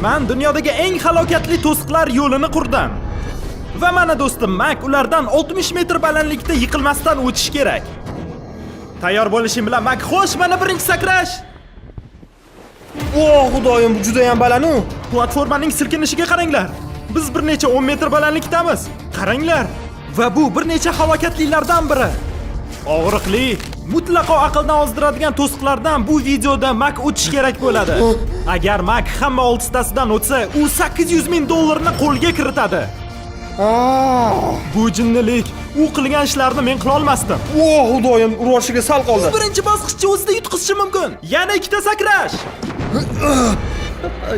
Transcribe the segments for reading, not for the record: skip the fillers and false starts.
Men dunyodagi eng halokatli to'siqlar yo'lini qurdim. Va mana do'stim Mak ulardan 60 metr balandlikda yiqilmasdan o'tish kerak. Tayyor bo'lishing bilan Mak, xo'sh, mana birinchi sakrash. O, xudoyim, bu juda ham baland-ku. Platformaning silkinishiga qaranglar. Biz bir necha 10 metr balandlikdamiz. Qaranglar. Va bu bir necha halokatlilardan biri. Og'riqli, mutlaqo aqldan ozdiradigan to'siqlardan bu videoda Mak o'tish kerak bo'ladi. Agar Mak hamma 6 tasidan o'tsa, u 800 ming dollarni qo'lga kiritadi. Bu jinnilik, u qilgan ishlarni men qila olmasdim. O, xudoyim, uroshiga sal qoldi. Birinchi bosqichni o'zida yutqizishi mumkin. Yana ikkita sakrash.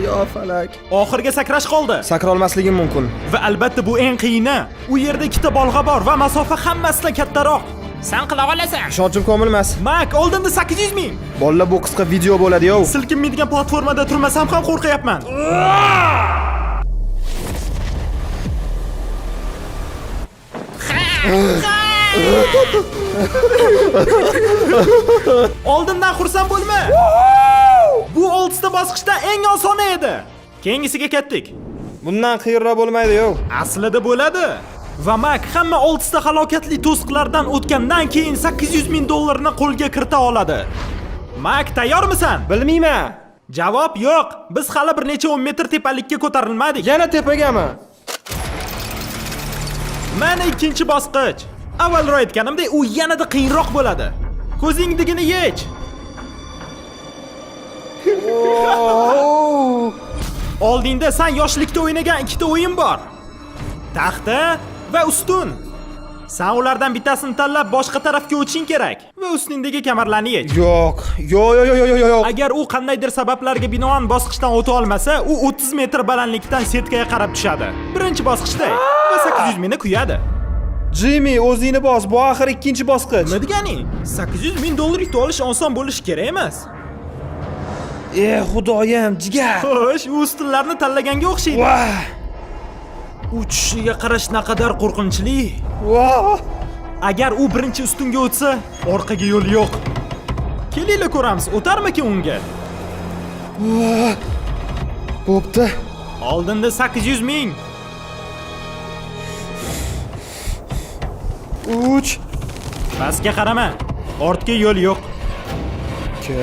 Yo falak. Oxirgi sakrash qoldi. Sakra olmasligim mumkin. Va albatta bu eng qiyini. U yerda ikkita bolg'a bor va masofa hammasidan kattaroq. Sen qila olasan. Ishonchim komil emas. Mak, oldinda 800 ming. Bolalar, bu qisqa video bo'ladi-yo. Silkinmaydigan platformada turmasam ham qo'rqyapman. Oldindan xursand bo'lma. Bu 6 ta bosqichda eng osoni edi. Keyingisiga ketdik. Bundan qiyinroq bo'lmaydi-yo. Aslida bo'ladi. Va Mak hamma 6 ta halokatli to'siqlardan o'tgandan keyin 800 ming dollarni qo'lga kirita oladi. Mak, tayyormisan? Bilmayman. Javob yo'q. Biz hali bir necha 10 metr tepalikka ko'tarilmadik. Yana tepagami? Mana ikkinchi bosqich. Avvalroq aytganimdek, u yanada qiyinroq bo'ladi. Ko'zingdigini yech. Oldingda sen yoshlikda o'ynagan ikkita o'yin bor. Taxta va ustun. Sen ulardan bittasini tanlab boshqa tarafga o'tishing kerak va ustingdagi kamarlarni yech. Yo'q. Yo'q. Agar u qandaydir sabablarga binoan bosqichdan o'ta olmasa, u 30 metr balandlikdan setkaga qarab tushadi. Birinchi bosqichda va 800 mingni kuyadi. Jimmy, o'zingni bos. Bu oxir ikkinchi bosqich. Nima deganing? 800 ming dollar yutib olish oson bo'lishi kerak emas. Xudoyim, jigar. Xo'sh, u ustunlarni tanlaganga o'xshaydi. Vah! Uchishiga qarash naqadar qo'rqinchli. Vah! Agar u birinchi ustunga o'tsa, orqaga yo'l yo'q. Kelinglar ko'ramiz, o'tarmikin unga. Bo'pti. Oldinda 800 ming. 3 Pastga qarama. Ortga yo'l yo'q. 2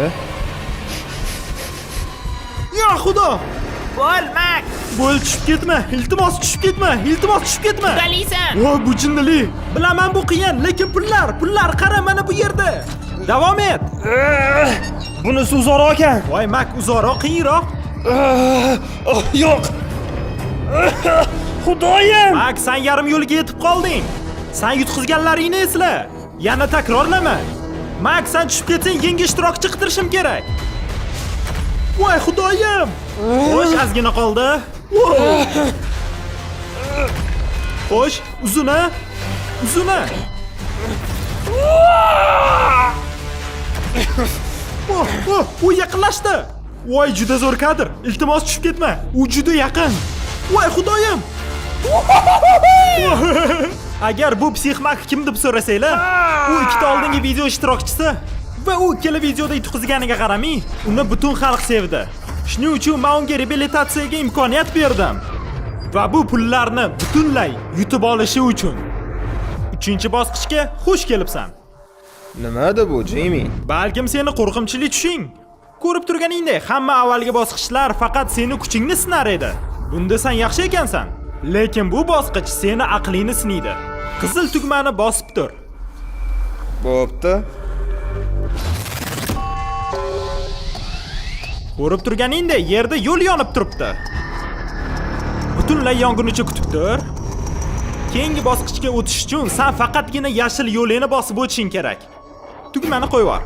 Ya xudo! Bo'lmak. Bo'l, tushib ketma. Iltimos tushib ketma. Iltimos tushib ketma. Udalaysan. Voy, bu jinnilik. Bilaman bu qiyin, lekin pullar qara mana bu yerda. Davom et. Bunisi uzoqroq ekan. Voy, Mak, uzoqroq, qiyinroq. Yo'q. Xudoyim. Mak, sen yarim yo'lga yetib qolding. Sen yutqizganlaringni esla. Yana takrorlama. Mak, sen tushib ketsang yangi ishtirokchi qidirishim kerak. Voy, xudoyim. Xo'sh, ozgina qoldi. Xo'sh, uzuna. U yaqinlashdi. Voy, juda zo'r kadr. Iltimos tushib ketma. U juda yaqin. Voy, xudoyim. Agar bu psixmak kim deb so'rasanglar, u ikkita oldingi video ishtirokchisi va u ikkala videoda yutqizganiga qaramay, uni butun xalq sevdi. Shuning uchun men unga reabilitatsiyaga imkoniyat berdim. Va bu pullarni butunlay yutib olishi uchun. 3-bosqichga xush kelibsan. Nimada bu, Jimmy? Balkim seni qo'rqimchili tushing. Ko'rib turganingdek, hamma avvalgi bosqichlar faqat seni kuchingni sinar edi. Bunda sen yaxshi ekansan. Lekin bu bosqich seni aqlingni sinaydi. Qizil tugmani bosib tur. Bo'pti. Ko'rib turganingdek, yerda yo'l yonib turibdi. Butunlay yong'unicha kutib tur. Keyingi bosqichga o'tish uchun sen faqatgina yashil yo'lini bosib o'tishing kerak. Tugmani qo'yib yubor.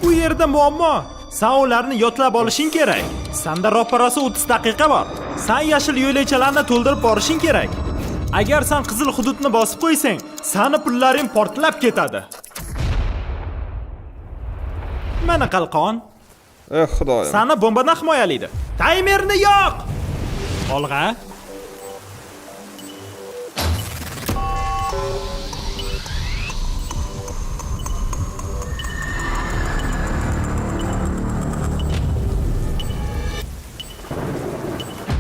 Bu yerda muammo. Sen ularni yodlab olishing kerak. Senda ro'parasi 30 daqiqa bor. Sen yashil yo'lakchalarni to'ldirib borishing kerak. Agar sen qizil hududni bosib qo'ysang, seni pullaring portlab ketadi. Mana qalqon. Xudoyim. Seni bombadan himoyalaydi. Taymerni yoq. Olg'a.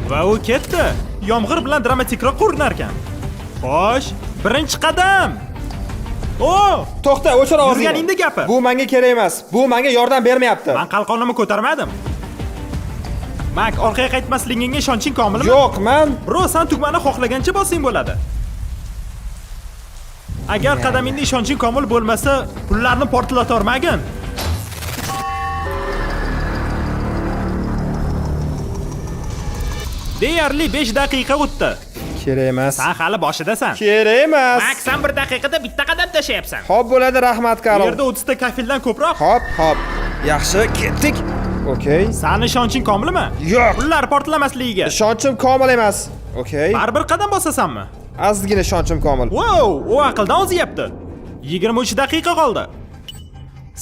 Va u ketdi. Yomg'ir bilan dramatikroq ko'rinar ekan. Xo'sh, birinchi qadam. To'xta, o'chir ovozingni. Yurganingda gapir. Bu menga kerak emas. Bu menga yordam bermayapti. Men qalqonimni ko'tarmadim. Mak, orqaga qaytmasligingga ishonching komilmi? Yo'q, men Bro, sen tugmani xohlagancha bosing bo'ladi. Agar qadamingda ishonching komil bo'lmasa, pullarni portlatormagin. Deyarli 5 daqiqa o'tdi. kerak emas. Sen hali boshidasan. Kerak emas. Mak, sen 1 daqiqada bitta qadam tashlayapsan. Xo'p bo'ladi, rahmat Bu Karol. yerda 30 ta kafildan ko'proq. Hop. Yaxshi, ketdik. Okey. Sani ishonching komilmi? Yo'q. Pullar portlamasligiga. Ishonchim komil emas. Okey. Baribir qadam bosasanmi? Ozgina ishonchim komil. Wow, u aqldan o'zyapti. 23 daqiqa qoldi.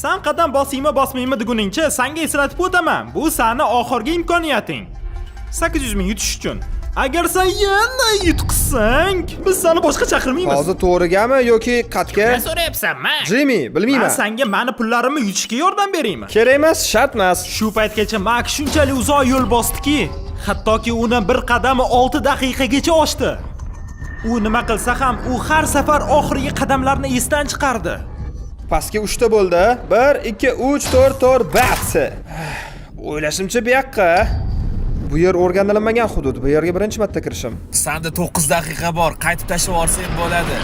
Sen qadam bosingmi, bosmaymi deguningcha senga eslatib o'taman. Bu seni oxirgi imkoniyating. 800 ming yutish uchun. Agar sen yana yutqizsang, biz seni boshqa chaqirmaymiz. Hozir to'g'rigami yoki qatga? Nima so'rayapsan, Mak? Jimmy, bilmayman. Men senga meni pullarimni yutishga yordam beraymi? Kerak emas, shart emas. Shu paytgacha Mak shunchalik uzoq yo'l bosdiki, hattoki uni bir qadami 6 daqiqagacha oshdi. U nima qilsa ham, u har safar oxirgi qadamlarni esdan chiqardi. Pastga 3 ta bo'ldi. 1 2 3 4 bas. O'ylashimcha bu yoqqa. Bu yer o'rganilmagan hudud. Bu yerga birinchi marta kirishim. Sanda 9 daqiqa bor. Qaytib tashlab olsang bo'ladi.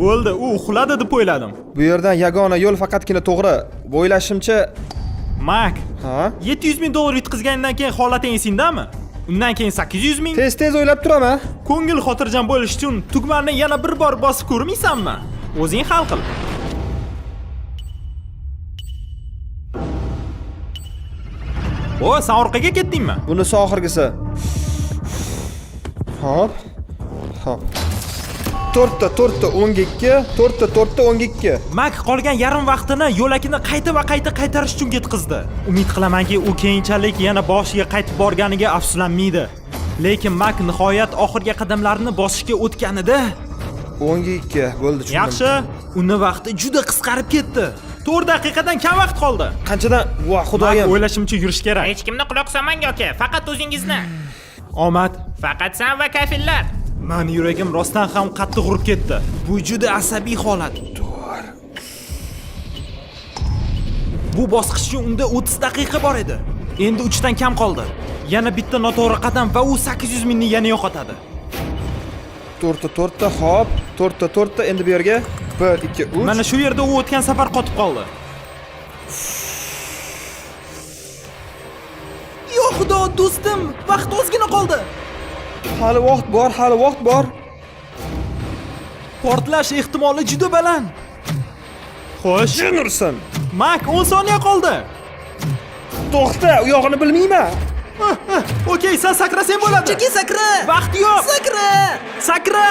Bo'ldi, u uxladi deb o'yladim. Bu yerdan yagona yo'l faqatgina to'g'ri. O'ylashimcha, Mak, ha? 700 ming dollar yutqizgandan keyin holating esingdami? Undan keyin 800 ming? Tez o'ylab turaman. Ko'ngil xotirjam bo'lish uchun tugmani yana bir bor bosib ko'rmaysanmi? O'zing hal qil. Sen orqaga ketdingmi? Bunisi oxirgisi. Hop. 4 ta 12, 4 ta 12. Mak qolgan yarim vaqtini yo'lakini qayta va qayta qaytarish uchun ketkizdi. Umid qilamanki, u keyinchalik yana boshiga qaytib borganiga afsuslanmaydi. Lekin Mak nihoyat oxirgi qadamlarini bosishga o'tganida 12 bo'ldi, tushundim. yaxshi, uni vaqti juda qisqarib ketdi. 4 daqiqadan kam vaqt qoldi. Qanchadan? Voh, Mak xudoyim. o'ylashimcha yurish kerak. Hech kimni quloq solmang aka, faqat o'zingizni. Omad. Faqat sen va kafillar. Mani yuragim rostdan ham qattiq urib ketdi. Bu juda asabiy holat. Bu bosqich uchun unda 30 daqiqa bor edi. Endi 3 dan kam qoldi. Yana bitta noto'g'ri qadam va u 800 mingni yana yo'qotadi. 4 ta, hop. 4 ta, endi bu yerga 1 2 3. Mana shu yerda u o'tgan safar qotib qoldi. Yo xudo, do'stim, vaqt ozgina qoldi. Hali vaqt bor. Portlash ehtimoli juda baland. Xo'sh, Jin ursin. Mak 10 soniya qoldi. To'xta, u yog'ini bilmayman. Okey, sen sakrasang bo'ladi. Cheki sakra. Vaqt yo'q. Sakra. Sakra!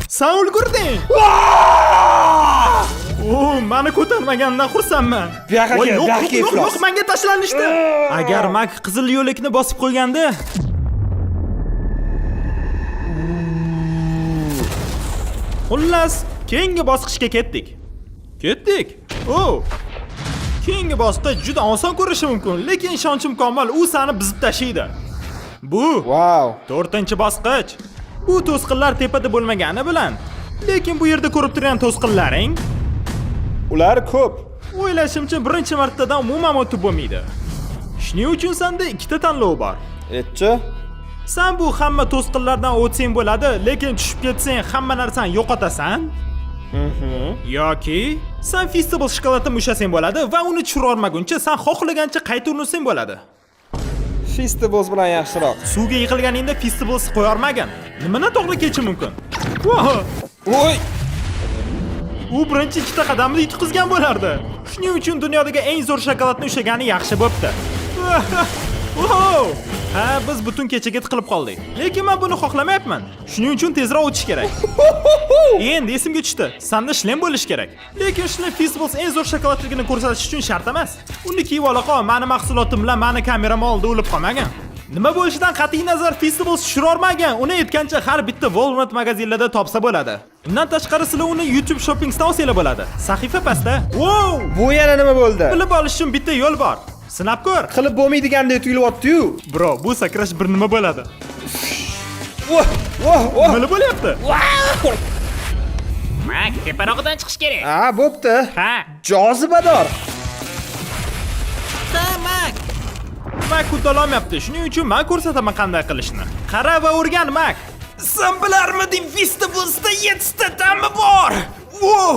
Sen ulgurding. Meni ko'tarmagandan xursandman. Bu yoqqa kel, bu yoqqa kel, yo'q, iflos. menga tashlanishdi. Agar Mak qizil yo'lakni bosib qo'yganda, xullas, keyingi bosqichga ketdik. Keyingi bosqich juda oson ko'rishi mumkin, lekin ishonchim komil, u seni buzib tashlaydi. Bu Wow. 4-bosqich. Bu to'sqinlar tepada bo'lmagani bilan, lekin bu yerda ko'rib turgan to'sqinlaring Ular ko'p. o'ylashimcha birinchi martadan umuman o'tib bo'lmaydi. Shuning uchun senda 2 ta tanlov bor. Etchi? Sen bu hamma to'sqinlardan o'tsang bo'ladi, lekin tushib ketsang hamma narsani yo'qotasan. Yoki sen festival shokoladini ushlasang bo'ladi va uni tushira olmaguncha sen xohlagancha qayta urunsang bo'ladi. Festivals bilan yaxshiroq. Suvga yiqilganingda festivals qo'ya olmagan. Nimani to'g'ri kechish mumkin? Voy! U birinchi 2 ta qadamni yutqizgan bo'lardi. Shuning uchun dunyodagi eng zo'r shokoladni ushlagani yaxshi bo'pti. Ha, biz butun kechaga tiqilib qoldik. Lekin men buni xohlamayapman. Shuning uchun tezroq o'tish kerak. Endi esimga tushdi. Senda shlem bo'lish kerak. Lekin shlem Festivals eng zo'r shokoladligini ko'rsatish uchun shart emas. Uni kiyib ola qol, meni mahsulotim bilan meni kameram oldida o'lib qolmagan. Nima bo'lishidan qat'iy nazar Festivals tushira olmagan. Uni aytgancha har bitta Walmart magazinlarida topsa bo'ladi. Undan tashqari sizlar uni YouTube Shoppingsdan olsanglar bo'ladi. Sahifa pastda. Wow! Bu yana nima bo'ldi? Bilib olish uchun bitta yo'l bor. Sinab ko'r. Qilib bo'lmaydigandek tuyulyapti-yu. Bro, bu sakrash bir nima bo'ladi? Voh, voh, voh. Nima bo'lyapti? Mak, teparog'idan chiqish kerak. Ha, bo'pti. Ha. Jozibador. Mak. Mak uddalolmayapti. Shuning uchun men ko'rsataman qanday qilishni. Qara va o'rgan, Mak. Sen bilarmiding, Festivalsda 7 ta tammi bor. Wow!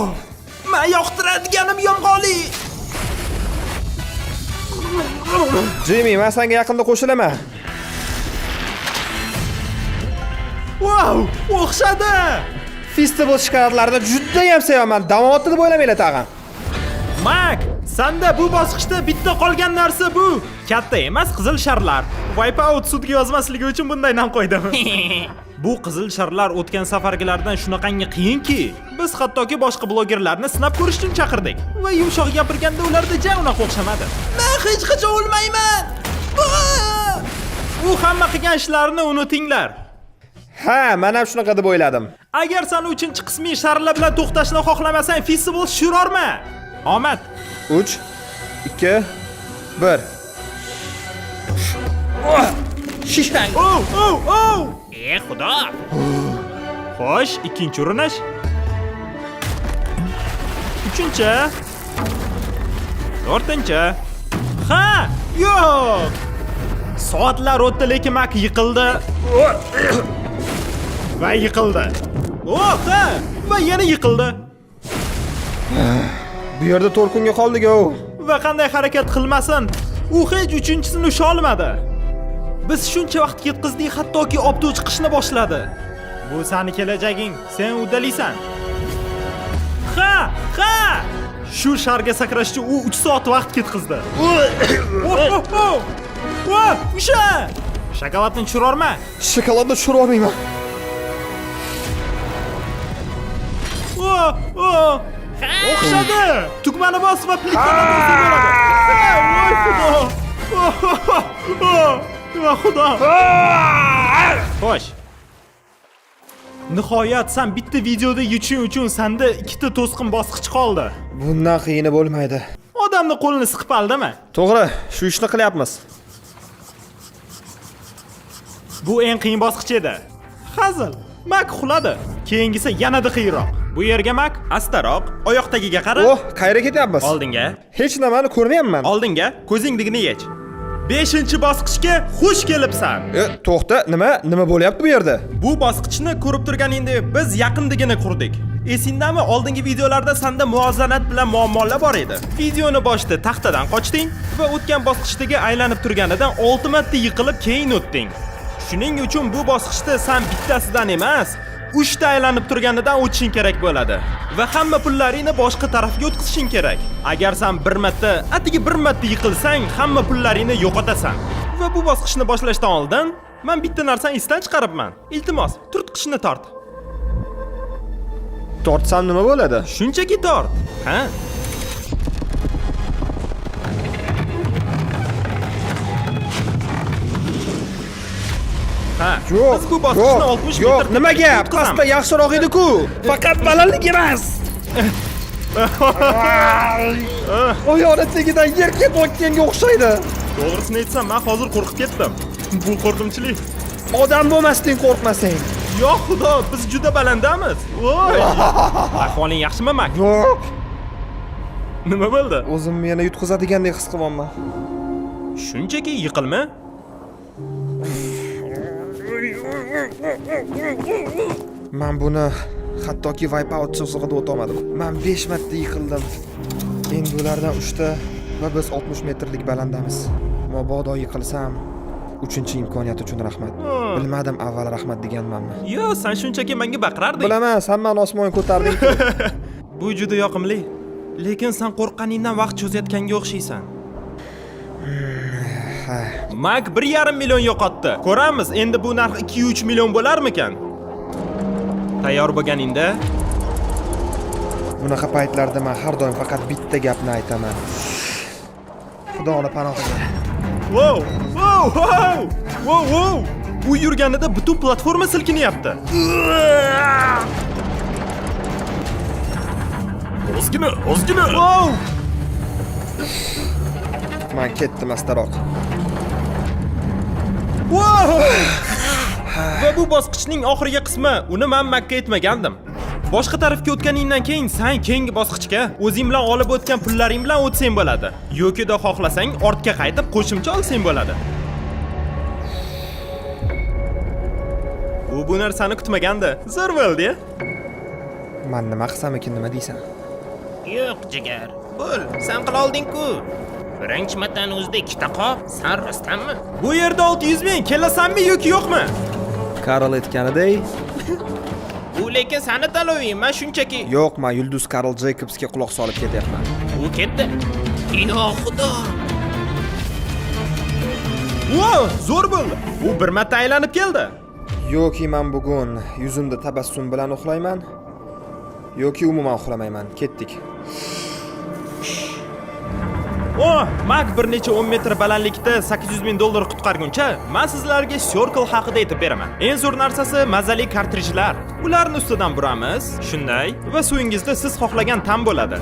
Men yoqtiradiganim yomg'irli. Jimmy, men senga yaqinda qo'shilaman. Wow! O'xshadi. Festival shikolatlarini juda ham sevaman. Davom etdi deb o'ylamanglar tag'in. Mak, senda bu bosqichda bitta qolgan narsa bu. Katta emas, qizil sharlar. Wipeout sudga yozmasligi uchun bunday nom qo'ydim. Bu qizil sharlar o'tgan safargilardan shunaqangi qiyinki, biz hattoki boshqa blogerlarni sinab ko'rish uchun chaqirdik. Va yumshoq gapirganda ularda ja unaqa o'xshamadi. Men hech qachon o'lmayman. U hamma qilgan ishlarini unutinglar. Ha, men ham shunaqa deb o'yladim. Agar sen 3-qismiy sharlar bilan to'xtashni xohlamasang, Festival shurorma. Omad. 3 2 1. Shishang. Oh! Xudo. Xo'sh, ikkinchi urinish. Uchinchi. To'rtinchi. Ha, yo'q. Soatlar o'tdi, lekin Mak yiqildi. Va yiqildi. Ha, va yana yiqildi. Bu yerda to'rkunga qoldik-ku. Va qanday harakat qilmasin, u hech uchinchisini usha olmadi. Biz shuncha vaqt yetkazdik, hattoki obdu chiqishni boshladi. Bu seni kelajaging, sen uddalaysan. Ha! Shu sharga sakrashga u 3 soat vaqt ketkazdi. Usha! Shokoladni tushirorma. Shokoladni tushira olmayman. O'xshadi. Tugmani bosib plikdan Va xudo. Xo'sh. Nihoyat sen bitta videoda yeching uchun senda ikkita to'sqin bosqich qoldi. Bundan qiyini bo'lmaydi. Odamni qo'lini siqib aldimi? To'g'ri, shu ishni qilyapmiz. Bu eng qiyin bosqich edi. Hazil. Mak uxladi. Keyingisi yanada qiyinroq. Bu yerga Mak, astaroq, oyoq tagiga qara. Oh, qayerga ketyapmiz? Oldinga. Hech nimani ko'rmayapman. Oldinga, ko'zingni yech. 5-bosqichga xush kelibsan. To'xta, nima bo'lyapti bu yerda? Bu bosqichni ko'rib turganingda biz yaqindigina qurdik. Esingdami, oldingi videolarda senda muvozanat bilan muammolar bor edi. Videoni boshida taxtadan qochding va o'tgan bosqichdagi aylanib turganidan 6 marta yiqilib keyin o'tding. Shuning uchun bu bosqichda sen bittasidan emas, 3 ta aylanib turganidan o'tishing kerak bo'ladi va hamma pullaringni boshqa tarafga o'tkazishing kerak. Agar sen bir marta yiqilsang, hamma pullaringni yo'qotasan. Va bu bosqichni boshlashdan oldin men bitta narsani esdan chiqaribman. Iltimos, turtqichni tort. Tortsam nima bo'ladi? Shunchaki tort. Ha? Yo'q, biz bu bosqichni 60 metr. Yo'q, nimaga? Pastda yaxshiroq edi-ku. Faqat balandlik emas. Oyoqni tagidan yerga botganga o'xshaydi. To'g'risini aytsam, men hozir qo'rqib ketdim. Bu qo'rqinchli. Odam bo'lmasdan qo'rqmasang. Yo'q, xudo, biz juda balandamiz. Voy. Ahvoling yaxshimi, Mak? Yo'q. Nima bo'ldi? O'zimni yana yutqazadigandek his qilyapman. Shunchaki yiqilma. Men buni hattoki Wipeout chizig'ida o'tolmadim. Men 5 marta yiqildim. Endi ulardan 3 ta va biz 60 metrlik balandamiz. Mabodo yiqilsam, 3-imkoniyat uchun rahmat. Bilmadim avval rahmat deganmanmi. Yo, sen shunchaki menga baqirarding. Bilaman, sen meni osmonga ko'tarding. Bu juda yoqimli. Lekin sen qo'rqqaningdan vaqt cho'zayotganga o'xshaysan. Mak 1,5 million yo'qotdi. Ko'ramiz, endi bu narx 2-3 million bo'larmikan? Tayyor bo'lganingda Bunaqa paytlarda men har doim faqat bitta gapni aytaman. Xudoni panoh qilsin. Wow! U yurganida butun platforma silkinyapti. ozgina. Wow! Men ketdim astaroq. Wow! Va bu bosqichning oxirgi qismi. Uni men Makka etmagandim. Boshqa tarafga o'tganingdan keyin sen keyingi bosqichga o'zing bilan olib o'tgan pullaring bilan o'tsang bo'ladi. Yo'kida xohlasang ortga qaytib qo'shimcha olsang bo'ladi. Bu narsani kutmagandi. Zo'r bo'ldi-ya. Men nima qilsam ekan, nima deysan? Yo'q, jigar. Bo'l, sen qila olding-ku. Birinchi martaning o'zida ikkita qop, sen rostdanmi? Bu yerda 600 ming kelasanmi yoki yo'qmi? Karl aytganidek, U lekin seni tanloving, men shunchaki. yo'q, men Yulduz Karl Jacobsga quloq solib ketyapman. U ketdi. Ino xudo. Wow, zo'r bo'ldi. U bir marta aylanib keldi. Yoki men bugun yuzimda tabassum bilan uxlayman, yoki umuman uxlamayman. Ketdik. Mak bir necha 10 metr balandlikda 800 ming dollar qutqarguncha, men sizlarga Circle haqida aytib beraman. Eng zo'r narsasi mazali kartrijlar. Ularni ustidan buramiz, shunday, va suvingizda siz xohlagan tam bo'ladi.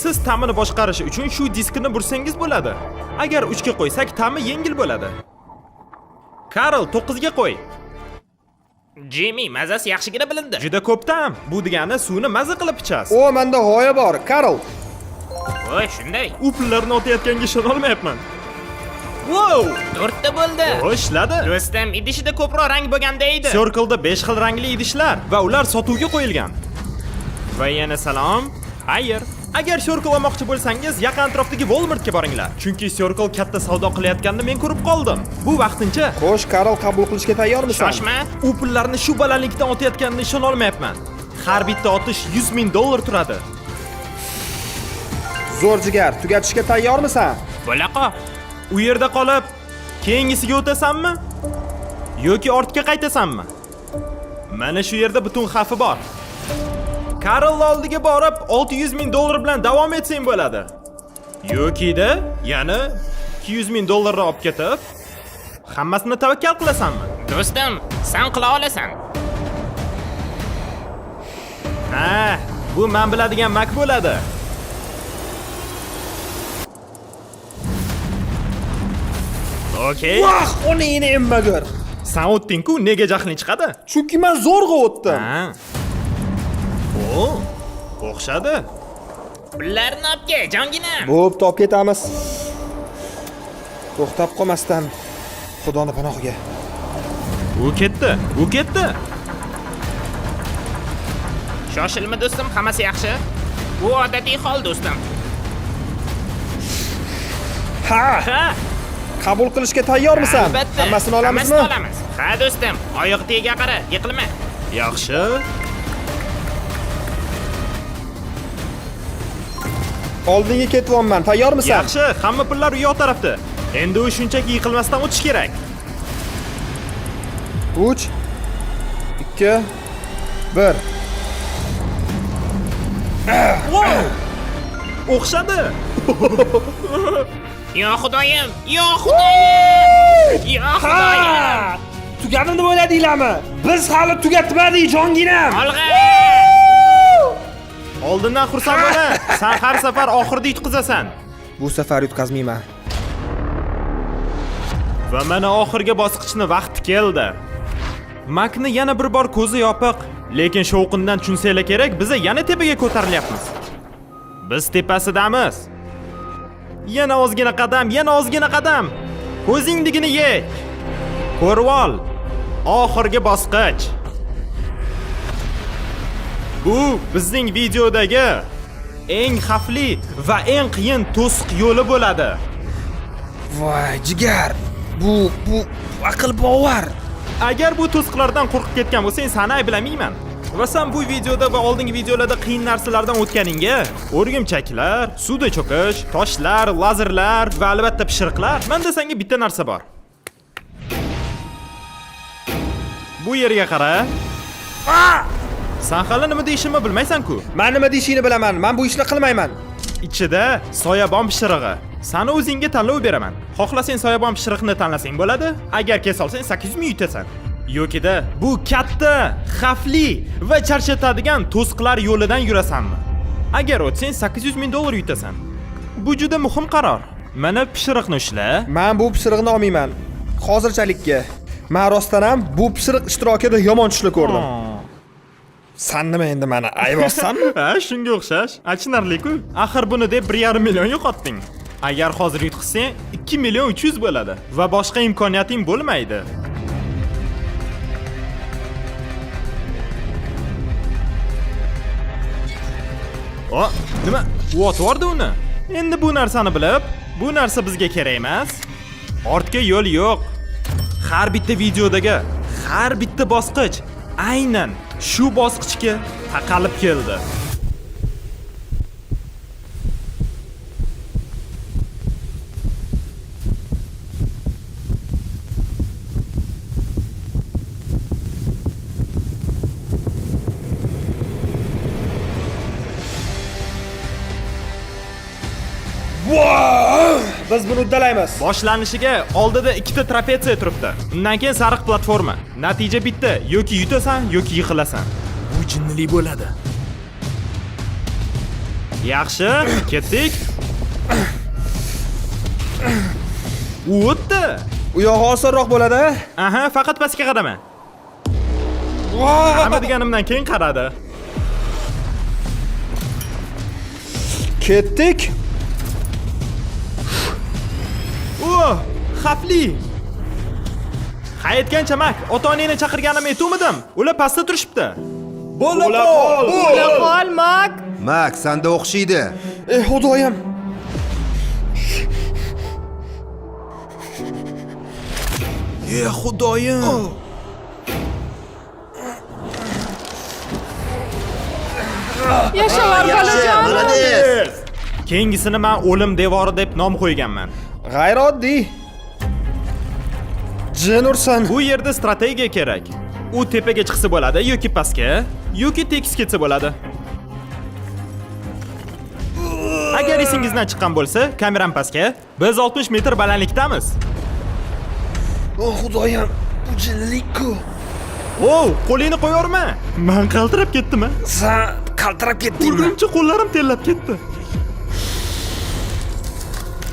Siz tamini boshqarish uchun shu diskni bursangiz bo'ladi. Agar 3 ga qo'ysak, tami yengil bo'ladi. Karl 9 ga qo'y. Jimmy, mazasi yaxshigina bilindi. Juda ko'p tam. Bu degani suvni maza qilib ichasiz. O, menda g'oya bor, Karl. Voy, shunday. U pullarni otayotganga ishona olmayapman. Wow! 4 ta bo'ldi. Ishladi. Do'stim, idishida ko'proq rang bo'lganda edi. Circle'da 5 xil rangli idishlar va ular sotuvga qo'yilgan. Va yana salom. Xayr. Agar Circle olmoqchi bo'lsangiz, yaqin atrofdagi Walmartga boringlar. Chunki Circle katta savdo qilayotganini men ko'rib qoldim. Bu vaqtincha. Xo'sh, Karl, qabul qilishga tayyormisan? Shoshma. U pullarni shu balandlikdan otayotganini ishona olmayapman. Har bitta otish 100 ming dollar turadi. Zo'r jigar, tugatishga tayyormisan? Bo'laqa. U yerda qolib, keyingisiga o'tasanmi? Yoki ortga qaytasanmi? Mana shu yerda butun xavfi bor. Karl oldiga borib 600 ming dollar bilan davom etsang bo'ladi. Yoki-da yana 200 ming dollarni olib ketib, hammasini tavakkal qilasanmi? Do'stim, sen qila olasan. Ha, bu men biladigan Mak bo'ladi. Okay. Vah, oningni emmagur. Sen o'tding-ku, nega jahling chiqadi? Chunki men zo'rg'a o'tdim. Ha. O'xshadi. Pullarni olib jonginam. Bo'p, top ketamiz. To'xtab qolmasdan Xudoni panohiga. U ketdi. Shoshilma do'stim, hammasi yaxshi. Bu odatiy hol do'stim. Ha! Qabul qilishga tayyormisan? Albatta. Hammasini olamizmi? Hammasini olamiz. Ha do'stim, oyoq tegiga qara, yiqilma. Yaxshi. Oldinga ketyapman. Tayyormisan? Yaxshi, hamma pullar u yoq tarafda. Endi u shunchaki yiqilmasdan o'tish kerak. 3 2 1. O'xshadi. Yo xudoyim, yo xudoyim. Yo xudoyim. Tugadini deb o'yladinglarmi? Biz hali tugatmadik, jonginam. Olg'a. Oldindan xursand bo'la. Sen har safar oxirida yutqizasan. Bu safar yutqazmayman. Va mana oxirgi bosqichni vaqti keldi. Makni yana bir bor ko'zi yopiq, lekin shovqindan tushunsanglar kerak, biz yana tepaga ko'tarilyapmiz. Biz tepasidamiz. Yana ozgina qadam. Ko'zingdigini ye. Ko'rvol. Oxirgi bosqich. Bu bizning videodagi eng xavfli va eng qiyin to'siq yo'li bo'ladi. Voy, jigar. Bu aql bovar. Agar bu to'siqlardan qo'rqib ketgan bo'lsang, seni ayblamayman. Va sen bu videoda va oldingi videolarda qiyin narsalardan o'tganingga, o'rgimchaklar, suvda cho'kish, toshlar, lazerlar va albatta pishiriqlar, menda senga bitta narsa bor. Bu yerga qara. Sen hali nima deyishimni bilmaysan-ku. Men nima deyishingni bilaman. Men bu ishni qilmayman. Ichida soyabon pishirig'i. Sani o'zingga tanlov beraman. Xohlasang soyabon pishiriqni tanlasang bo'ladi. Agar kesolsang 800 ming yutasan. Yo'kida bu katta, xavfli va charchatadigan to'siqlar yo'lidan yurasanmi? Agar o'tsang 800 ming dollar yutasan. Bu juda muhim qaror. Mana pishiriqni ushla. Men bu pishiriqni olmayman. Hozirchalikka. Men rostdan ham bu pishiriq ishtirokida yomon tushlik ko'rdim. Sen nima endi meni aybossanmi? Ha, shunga o'xshash. Achinarli-ku. Axir buni deb 1,5 million yo'qotding. Agar hozir yutqizsang 2 million 300 bo'ladi va boshqa imkoniyating bo'lmaydi. O, nima? U otvordi uni. Endi bu narsani bilib, bu narsa bizga kerak emas. Ortga yo'l yo'q. Har bitta videodagi har bitta bosqich aynan shu bosqichga taqalib keldi. Biz buni uddalaymiz. Boshlanishiga oldida ikkita trapetsiya turibdi. Undan keyin sariq platforma. Natija bitta, yoki yutasan, yoki yiqilasan. Bu jinnilik bo'ladi. Yaxshi, ketdik. U o'tdi. U yog'i osonroq bo'ladi. Aha, faqat pastga qarama. Nima deganimdan keyin qaradi. Ketdik. Xavfli. Hayitgan chamak, ota-onangni chaqirganim aytuvmidim? Ular pastda turishibdi. Bo'la qol, Mak. Mak, senda o'xshaydi. Xudoyim. Xudoyim. Yashavar bolajon. Keyingisini men o'lim devori deb nom qo'yganman. G'ayrioddiy. Jin ursin. Bu yerda strategiya kerak. U tepaga chiqsa bo'ladi yoki pastga, yoki tekis ketsa bo'ladi. Agar esingizdan chiqqan bo'lsa, kameram pastga. Biz 60 metr balandlikdamiz. Xudoyim, bu jinnilik-ku. Qo'lingni qo'yorma. Men qaltirab ketdimi? Sen qaltirab ketdingmi? Urg'uncha qo'llarim tellab ketdi.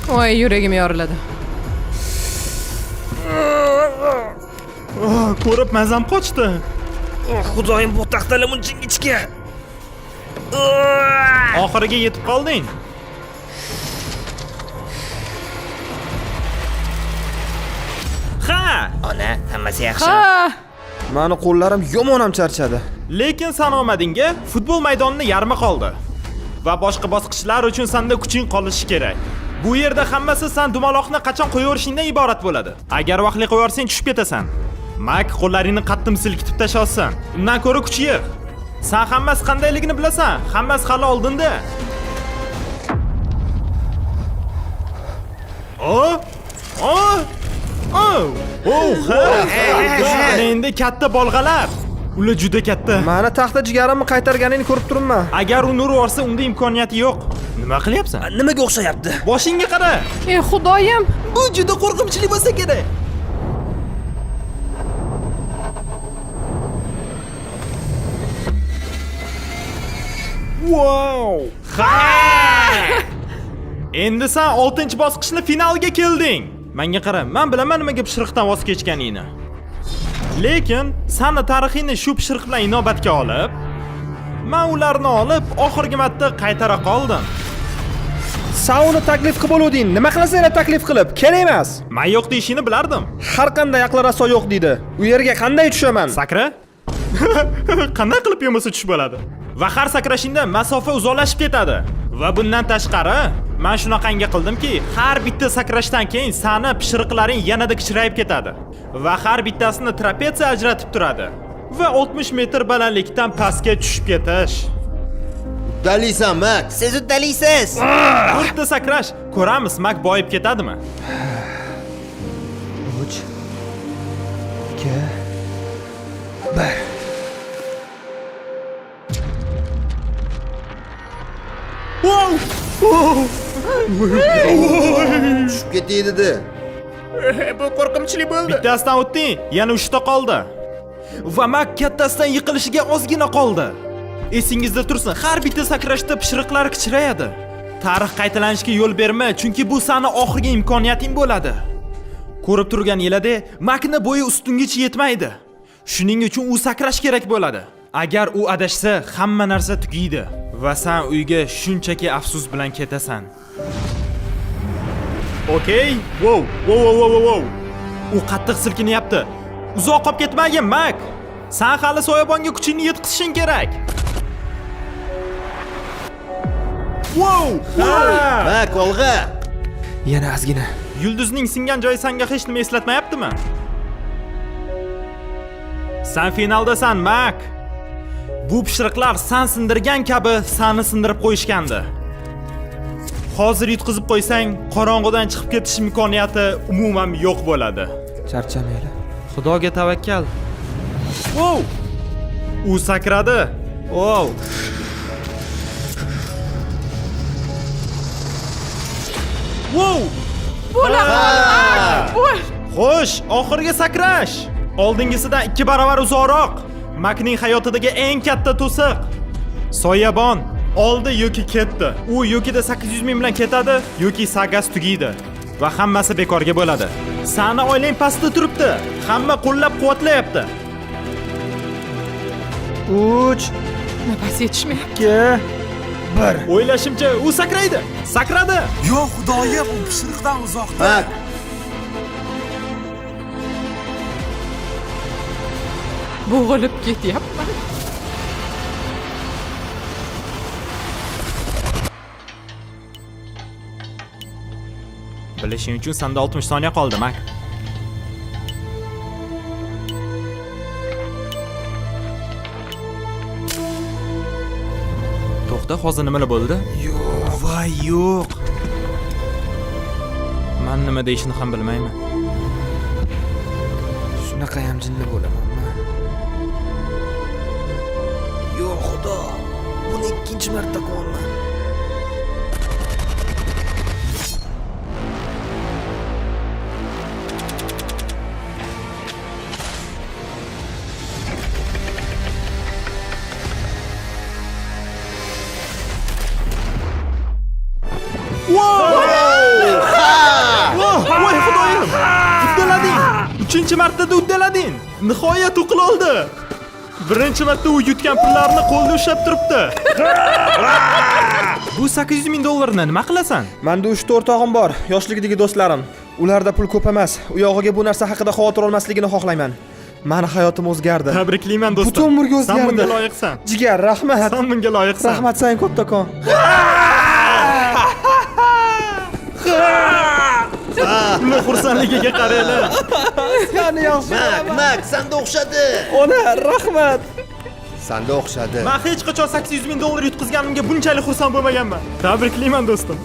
Voy, yuragim yoriladi. Ko'rib mazam qochdi. Xudoyim, bu taxtalar munching ichga. Oxiriga yetib qolding. Ha! Ona, hammasi yaxshi. Ha! Meni qo'llarim yomon ham charchadi. Lekin sanomadingga futbol maydonini yarmi qoldi. Va boshqa bosqichlar uchun senda kuching qolishi kerak. Bu yerda hammasi sen dumaloqni qachon qo'yaverishingdan iborat bo'ladi. Agar vaqtli qo'yarsang tushib ketasan. Mak, qo'llaringni qattim silkitib tashlaysan. Undan ko'ra kuch yig'. Sen hammasi qandayligini bilasan. Hammasi hali oldinda. Ana endi katta bolg'alar. Ular juda katta. Meni taxta jigarimni qaytarganingni ko'rib turibman. Agar uni ursa, unda imkoniyati yo'q. Nima qilyapsan? Nimaga o'xshayapti? Boshingga qara. Xudoyim. Bu juda qo'rqinchli bo'lsa kerak. Wow! Endi sen 6-bosqichni finaliga kelding. Menga qara, men bilaman nimaga pishiriqdan voz kechganingni. Lekin seni tarixingni shu pishiriq bilan inobatga olib, men ularni olib oxirgi marta qaytara qoldim. Sen uni taklif qilib bo'luvding. Nima qilasan yana taklif qilib? Kerak emas. Men yo'q deyishini bilardim. Har qanday aqli raso yo'q deydi. U yerga qanday tushaman? Sakra? Qanday qilib yomasa tushib bo'ladi? Va har sakrashingda masofa uzoqlashib ketadi. Va bundan tashqari, men shunaqangi qildimki, har bitta sakrashdan keyin sani pishiriqlaring yanada kichrayib ketadi. Va har bittasini trapetsiya ajratib turadi. Va 60 metr balandlikdan pastga tushib ketish. Uddaliysan, Mak. Siz uddalaysiz. To'rtta sakrash, ko'ramiz Mak boyib ketadimi? 3 2 1 Tushib ketay dedi. Bu qo'rqinchli bo'ldi. Bittasidan o'tding, yana 3 ta qoldi. Va Mak kattasidan yiqilishiga ozgina qoldi. Esingizda tursin, har bitta sakrashda pishiriqlar kichrayadi. Tarix qaytalanishiga yo'l berma, chunki bu sani oxirgi imkoniyating bo'ladi. Ko'rib turgan yilada Makni bo'yi ustungacha yetmaydi. Shuning uchun u sakrash kerak bo'ladi. Agar u adashsa, hamma narsa tugaydi va sen uyga shunchaki afsus bilan ketasan. Okey? Wow. U qattiq silkinyapti. Uzoq qolib ketmagin, Mak. Sen hali soyabonga kuchingni yetkazishing kerak. Wow! Mak, olg'a. Yana ozgina. Yulduzning singan joyi senga hech nima eslatmayaptimi? Sen finaldasan, Mak. Bu pishiriqlar sen sindirgan kabi seni sindirib qo'yishgandi. Hozir yutqizib qo'ysang, qorong'udan chiqib ketish imkoniyati umuman yo'q bo'ladi. Charchamaylar. Xudoga tavakkal. Wow! U sakradi. Wow! Wow! Xo'sh, oxirgi sakrash. Oldingisidan 2 barobar uzoqroq. Makning hayotidagi eng katta to'siq. Soyabon oldi yoki ketdi. U yokida 800 ming bilan ketadi, yoki sagas tugaydi va hammasi bekorga bo'ladi. Sani oilang pastda turibdi. Hamma qo'llab-quvvatlayapti. 3, Nafas yetishmayapti. 2, 1. O'ylashimcha, u sakraydi. Sakradi. Yo'q, xudoyim, u pishiriqdan uzoqda. Mak, Bo'g'ilib ketyapman. Bilishing uchun senda 60 soniya qoldi, Mak. To'xta, hozir nimalar bo'ldi? Voy, yo'q. Men nima deyishni ham bilmayman. Shunaqa ham jinni bo'lamanmi? Yo'q, xudo. Buni ikkinchi marta qilaman. Voy xudoyim! Uddalading! 3-martada uddalading! Nihoyat u qila oldi. Birinchi marta u yutgan pullarni qo'lda ushlab turibdi. Bu 800 ming dollarni nima qilasan? Menda 3 o'rtog'im bor, yoshligidagi do'stlarim. Ularda pul ko'p emas. U yog'iga bu narsa haqida xavotir olmasligini xohlayman. Meni hayotim o'zgardi. Tabriklayman do'stim. Butun umrga o'zgardi. Sen bunga loyiqsan. Jigar, rahmat. Sen bunga loyiqsan. Rahmat sen kattakon. Uni xursandligiga qaranglar. Seni yaxshi. Mak, senda o'xshadi. Ona, rahmat. Senda o'xshadi. Men hech qachon 800 ming dollar yutqizganimga bunchalik xursand bo'lmaganman. Tabriklayman do'stim.